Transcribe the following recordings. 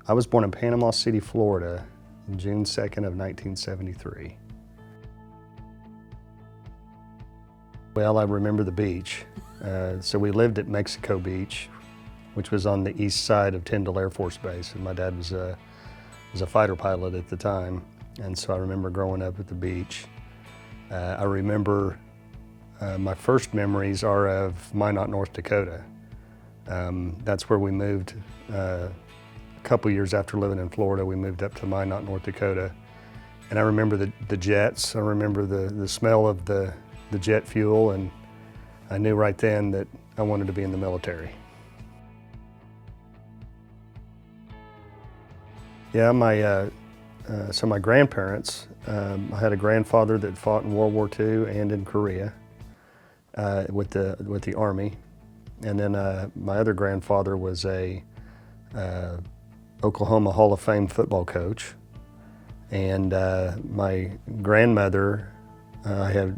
I was born in Panama City, Florida, June 2nd of 1973. Well, I remember the beach. So we lived at Mexico Beach, which was on the east side of Tyndall Air Force Base, and my dad was a fighter pilot at the time, and so I remember growing up at the beach. I remember my first memories are of Minot, North Dakota. That's where we moved. A couple years after living in Florida, we moved up to Minot, North Dakota, and I remember the jets. I remember the smell of the jet fuel, and I knew right then that I wanted to be in the military. Yeah, so my grandparents, I had a grandfather that fought in World War II and in Korea with the Army. And then my other grandfather was a Oklahoma Hall of Fame football coach. And my grandmother, I had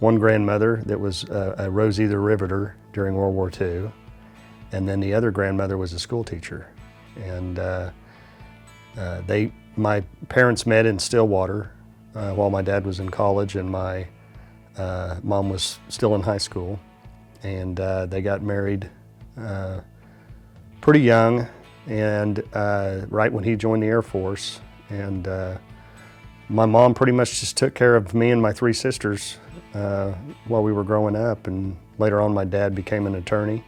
one grandmother that was a Rosie the Riveter during World War II. And then the other grandmother was a school teacher. And my parents met in Stillwater while my dad was in college and my mom was still in high school. And they got married pretty young, and right when he joined the Air Force. And my mom pretty much just took care of me and my three sisters while we were growing up. And later on, my dad became an attorney.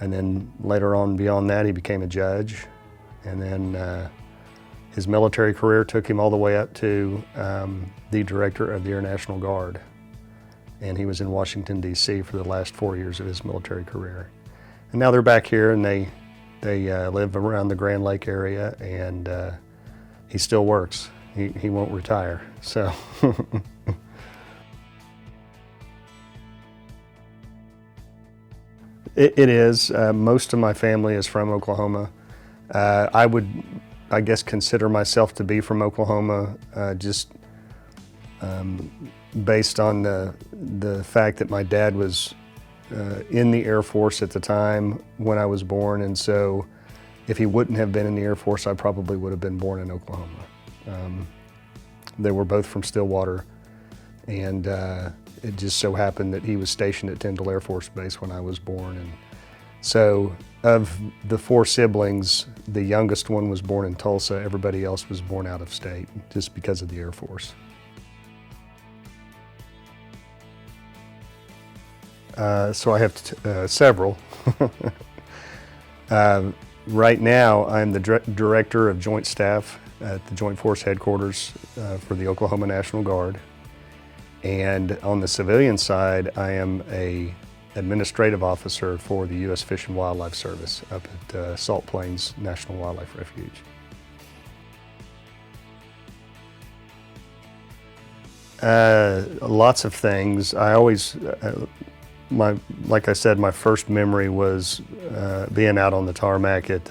And then later on, beyond that, he became a judge. And then his military career took him all the way up to the director of the Air National Guard. And he was in Washington, D.C. for the last 4 years of his military career. And now they're back here, and they live around the Grand Lake area, and he still works. He won't retire, so. It is. Most of my family is from Oklahoma. I would, I guess, consider myself to be from Oklahoma, just based on the fact that my dad was in the Air Force at the time when I was born, and so if he wouldn't have been in the Air Force, I probably would have been born in Oklahoma. They were both from Stillwater, and it just so happened that he was stationed at Tyndall Air Force Base when I was born. And so of the four siblings, the youngest one was born in Tulsa. Everybody else was born out of state just because of the Air Force. So I have several. Right now, I'm the Director of Joint Staff at the Joint Force Headquarters for the Oklahoma National Guard. And on the civilian side, I am an administrative officer for the U.S. Fish and Wildlife Service up at Salt Plains National Wildlife Refuge. Lots of things. I always, like I said, my first memory was being out on the tarmac at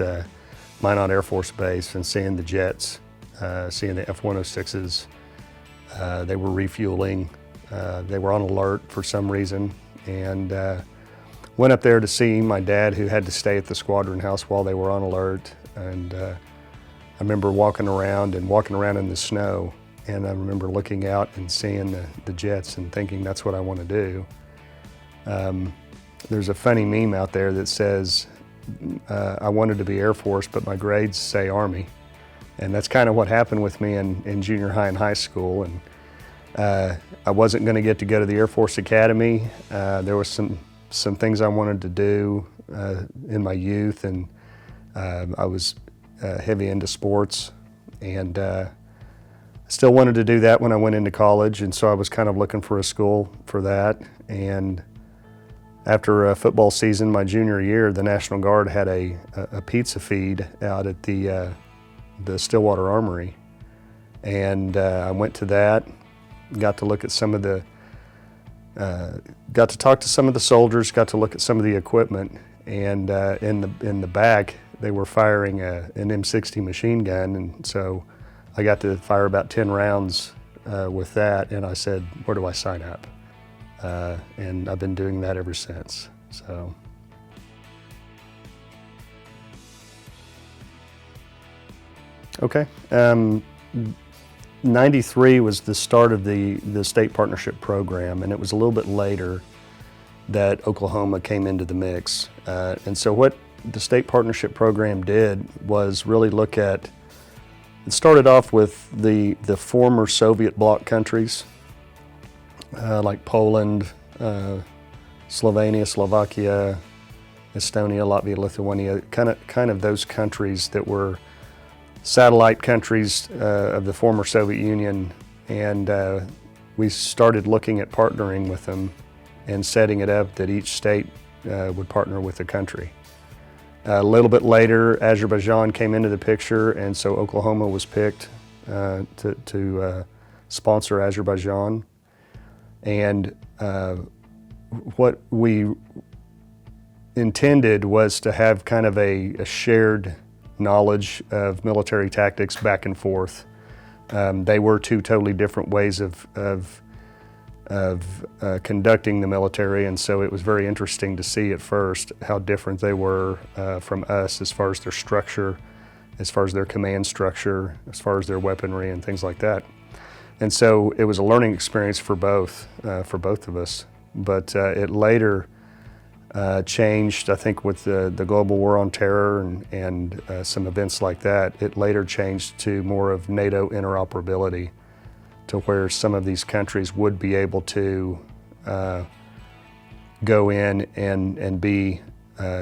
Minot Air Force Base and seeing the jets, seeing the F-106s. They were refueling. They were on alert for some reason, and went up there to see my dad, who had to stay at the squadron house while they were on alert. And I remember walking around in the snow, and I remember looking out and seeing the jets and thinking, that's what I want to do. There's a funny meme out there that says, I wanted to be Air Force, but my grades say Army. And that's kind of what happened with me in junior high and high school. And I wasn't going to get to go to the Air Force Academy. There was some things I wanted to do in my youth, and I was heavy into sports, and still wanted to do that when I went into college, and so I was kind of looking for a school for that. And after a football season, my junior year, the National Guard had a pizza feed out at the Stillwater Armory, and I went to that. Got to look at some of the, got to talk to some of the soldiers, got to look at some of the equipment, and in the back they were firing an M60 machine gun, and so I got to fire about 10 rounds with that, and I said, where do I sign up? And I've been doing that ever since. So. Okay. 93 was the start of the state partnership program, and it was a little bit later that Oklahoma came into the mix. And so what the state partnership program did was really look at, it started off with the former Soviet bloc countries, like Poland, Slovenia, Slovakia, Estonia, Latvia, Lithuania, kind of those countries that were satellite countries of the former Soviet Union. And we started looking at partnering with them and setting it up that each state would partner with the country. A little bit later, Azerbaijan came into the picture, and so Oklahoma was picked to sponsor Azerbaijan. And what we intended was to have kind of a shared knowledge of military tactics back and forth. They were two totally different ways of conducting the military, and so it was very interesting to see at first how different they were from us as far as their structure, as far as their command structure, as far as their weaponry and things like that. And so it was a learning experience for both of us. But it later changed, I think, with the global war on terror and some events like that. It later changed to more of NATO interoperability, to where some of these countries would be able to go in and be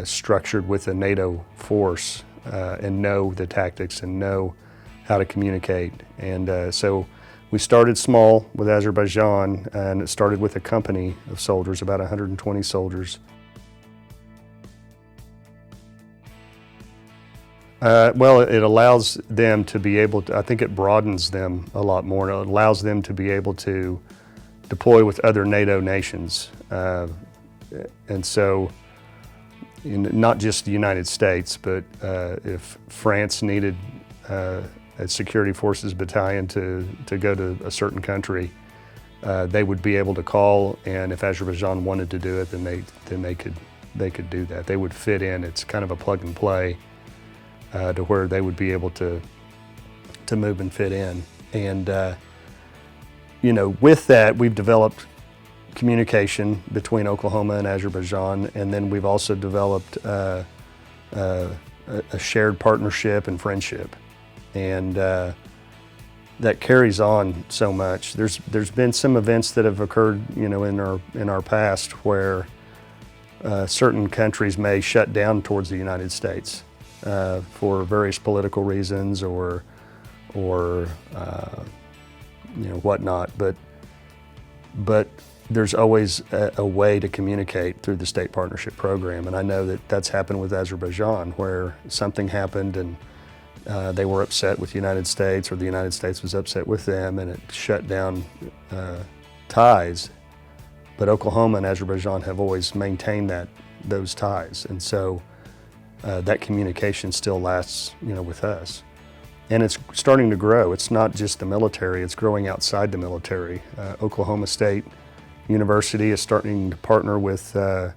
structured with a NATO force and know the tactics and know how to communicate. And so we started small with Azerbaijan, and it started with a company of soldiers, about 120 soldiers. Well, it allows them to be able to, I think it broadens them a lot more. It allows them to be able to deploy with other NATO nations. And so, not just the United States, but if France needed a security forces battalion to go to a certain country, they would be able to call, and if Azerbaijan wanted to do it, then they could do that. They would fit in. It's kind of a plug and play. To where they would be able to move and fit in. And with that, we've developed communication between Oklahoma and Azerbaijan, and then we've also developed a shared partnership and friendship. And that carries on so much. There's been some events that have occurred, in our past where certain countries may shut down towards the United States. For various political reasons or whatnot, but there's always a way to communicate through the state partnership program, and I know that that's happened with Azerbaijan, where something happened and they were upset with the United States, or the United States was upset with them, and it shut down ties. But Oklahoma and Azerbaijan have always maintained those ties, and so that communication still lasts, with us. And it's starting to grow. It's not just the military, it's growing outside the military. Oklahoma State University is starting to partner with the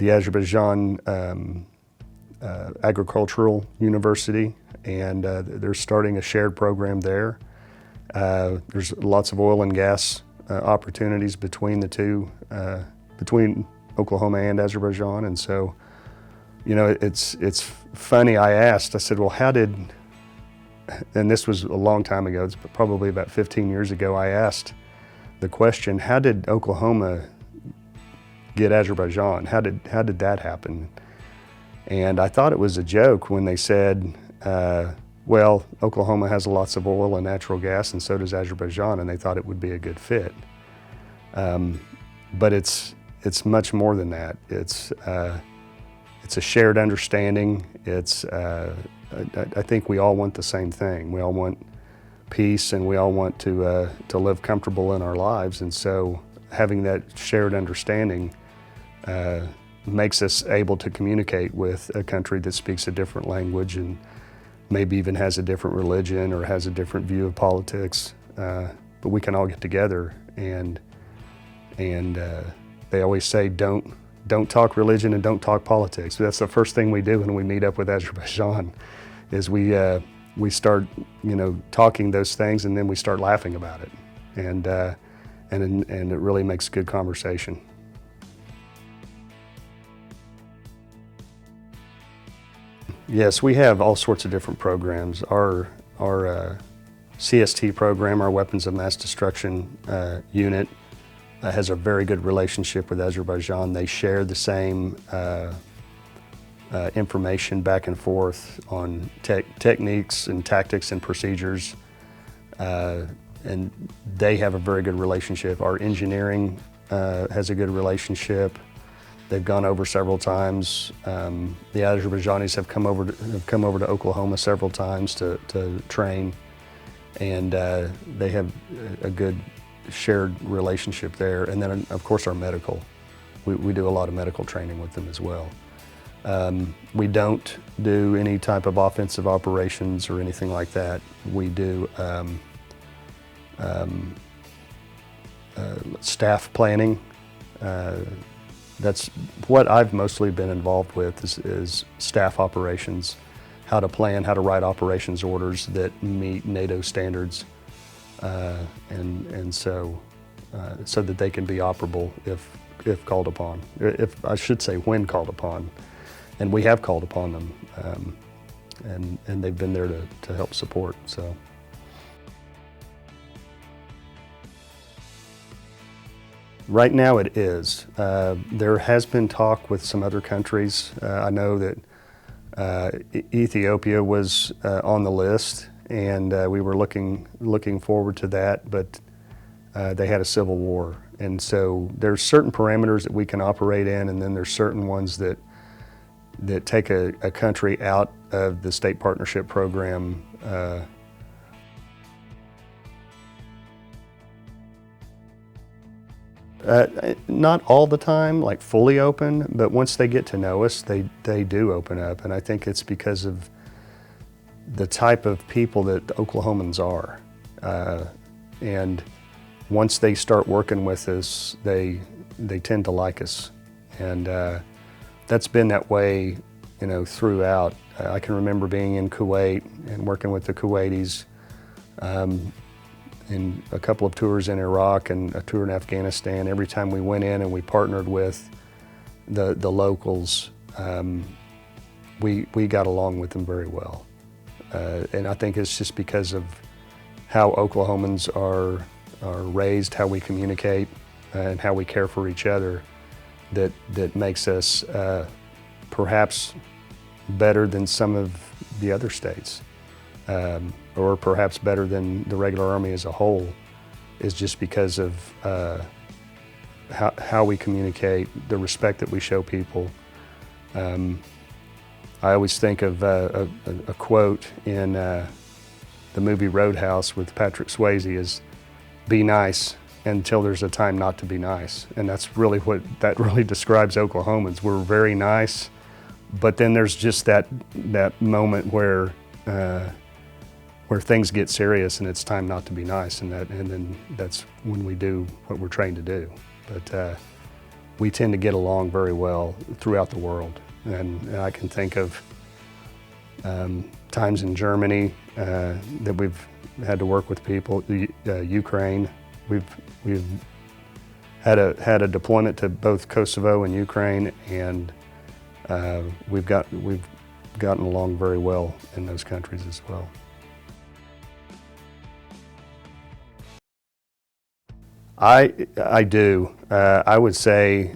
Azerbaijan Agricultural University, and they're starting a shared program there. There's lots of oil and gas opportunities between the two, between Oklahoma and Azerbaijan, and so it's funny. I said, well, how did, and this was a long time ago, it's probably about 15 years ago, I asked the question, how did Oklahoma get Azerbaijan? How did that happen? And I thought it was a joke when they said, well, Oklahoma has lots of oil and natural gas, and so does Azerbaijan, and they thought it would be a good fit. But it's much more than that. It's a shared understanding. I think we all want the same thing. We all want peace, and we all want to live comfortable in our lives. And so having that shared understanding makes us able to communicate with a country that speaks a different language and maybe even has a different religion or has a different view of politics. But we can all get together, and they always say, don't talk religion and don't talk politics. That's the first thing we do when we meet up with Azerbaijan, is we we start, talking those things, and then we start laughing about it, and it really makes good conversation. Yes, we have all sorts of different programs. Our CST program, our Weapons of Mass Destruction unit, has a very good relationship with Azerbaijan. They share the same information back and forth on techniques and tactics and procedures, and they have a very good relationship. Our engineering has a good relationship. They've gone over several times. The Azerbaijanis have come over to Oklahoma several times to train, and they have a good shared relationship there. And then, of course, our medical. We do a lot of medical training with them as well. We don't do any type of offensive operations or anything like that. We do staff planning. That's what I've mostly been involved with is staff operations, how to plan, how to write operations orders that meet NATO standards, and so that they can be operable if called upon. If I should say when called upon, and we have called upon them, and they've been there to help support. So. Right now it is. There has been talk with some other countries. I know that Ethiopia was on the list, and we were looking forward to that, but they had a civil war. And so there's certain parameters that we can operate in, and then there's certain ones that take a country out of the state partnership program. Not all the time, like fully open, but once they get to know us, they do open up. And I think it's because of the type of people that the Oklahomans are. And once they start working with us, they tend to like us. And that's been that way, throughout. I can remember being in Kuwait and working with the Kuwaitis, in a couple of tours in Iraq and a tour in Afghanistan. Every time we went in and we partnered with the locals, we got along with them very well. And I think it's just because of how Oklahomans are raised, how we communicate, and how we care for each other that makes us perhaps better than some of the other states. Or perhaps better than the regular Army as a whole, is just because of how we communicate, the respect that we show people. I always think of a quote in the movie Roadhouse with Patrick Swayze is, "Be nice until there's a time not to be nice." And that's really that really describes Oklahomans. We're very nice, but then there's just that moment where things get serious and it's time not to be nice, and then that's when we do what we're trained to do. But we tend to get along very well throughout the world, and I can think of times in Germany that we've had to work with people. Ukraine, we've had a deployment to both Kosovo and Ukraine, and we've gotten along very well in those countries as well. I do. I would say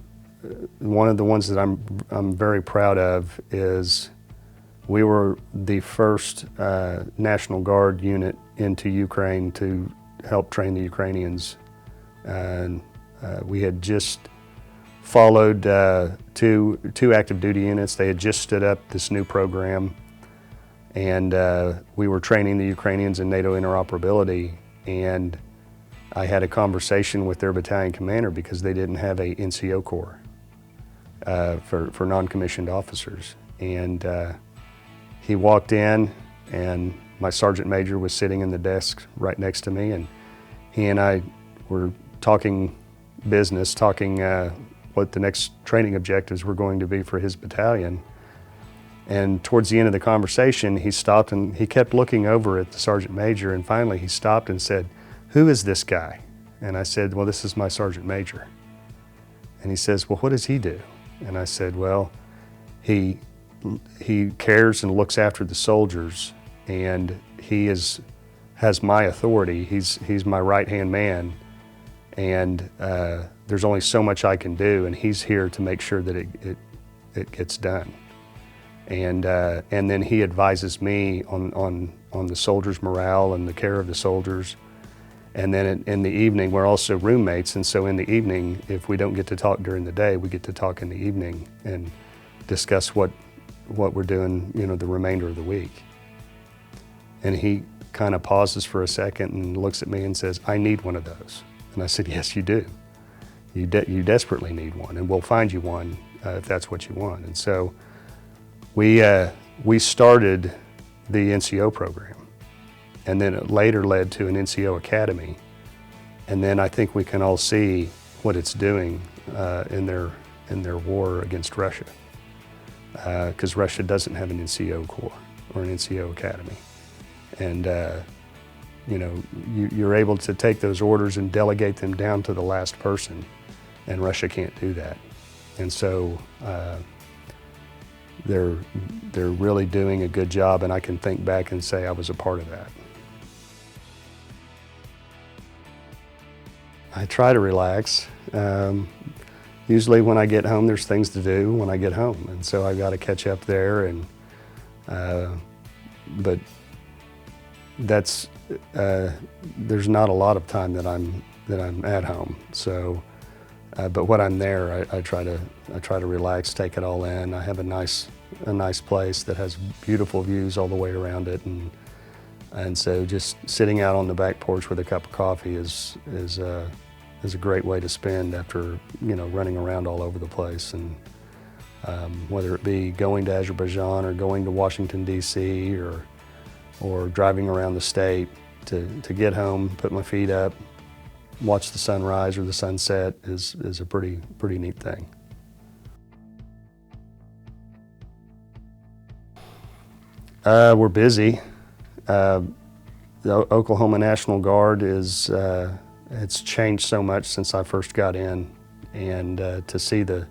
one of the ones that I'm very proud of is we were the first National Guard unit into Ukraine to help train the Ukrainians. And we had just followed two active duty units. They had just stood up this new program, and we were training the Ukrainians in NATO interoperability. And I had a conversation with their battalion commander because they didn't have a NCO corps for non-commissioned officers. And he walked in, and my sergeant major was sitting in the desk right next to me, and he and I were talking business, talking what the next training objectives were going to be for his battalion. And towards the end of the conversation, he stopped and he kept looking over at the sergeant major, and finally he stopped and said, "Who is this guy?" And I said, "Well, this is my sergeant major." And he says, "Well, what does he do?" And I said, "Well, he cares and looks after the soldiers, and he has my authority. He's my right-hand man, and there's only so much I can do, and he's here to make sure that it gets done." And then he advises me on the soldiers' morale and the care of the soldiers. And then in the evening, we're also roommates, and so in the evening, if we don't get to talk during the day, we get to talk in the evening and discuss what we're doing, the remainder of the week. And he kind of pauses for a second and looks at me and says, "I need one of those." And I said, "Yes, you do. You desperately need one, and we'll find you one if that's what you want." And so we started the NCO program, and then it later led to an NCO Academy. And then I think we can all see what it's doing in their war against Russia, because Russia doesn't have an NCO Corps or an NCO Academy. And you're able to take those orders and delegate them down to the last person, and Russia can't do that. And so they're really doing a good job, and I can think back and say I was a part of that. I try to relax. Usually when I get home, there's things to do when I get home, and so I've got to catch up there. And but that's there's not a lot of time that I'm at home. So, but when I'm there, I try to relax, take it all in. I have a nice place that has beautiful views all the way around it, and so just sitting out on the back porch with a cup of coffee is a great way to spend after running around all over the place. And whether it be going to Azerbaijan or going to Washington D.C. or driving around the state, to get home, put my feet up, watch the sunrise or the sunset is a pretty neat thing. We're busy. The Oklahoma National Guard it's changed so much since I first got in, and to see the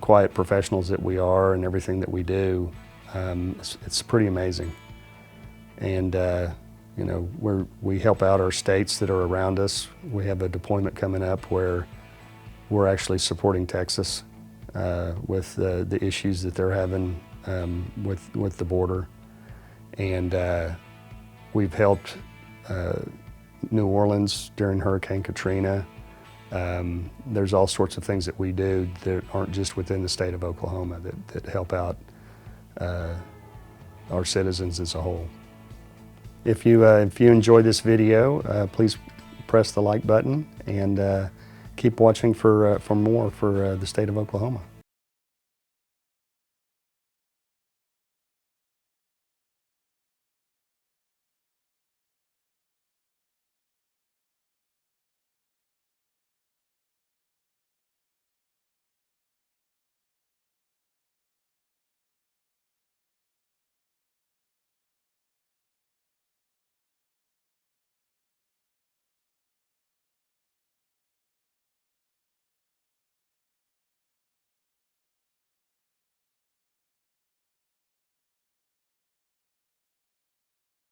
quiet professionals that we are and everything that we do, it's pretty amazing. And we help out our states that are around us. We have a deployment coming up where we're actually supporting Texas with the issues that they're having with the border, and we've helped New Orleans during Hurricane Katrina. There's all sorts of things that we do that aren't just within the state of Oklahoma that help out our citizens as a whole. If you enjoy this video, please press the like button and keep watching for more for the state of Oklahoma.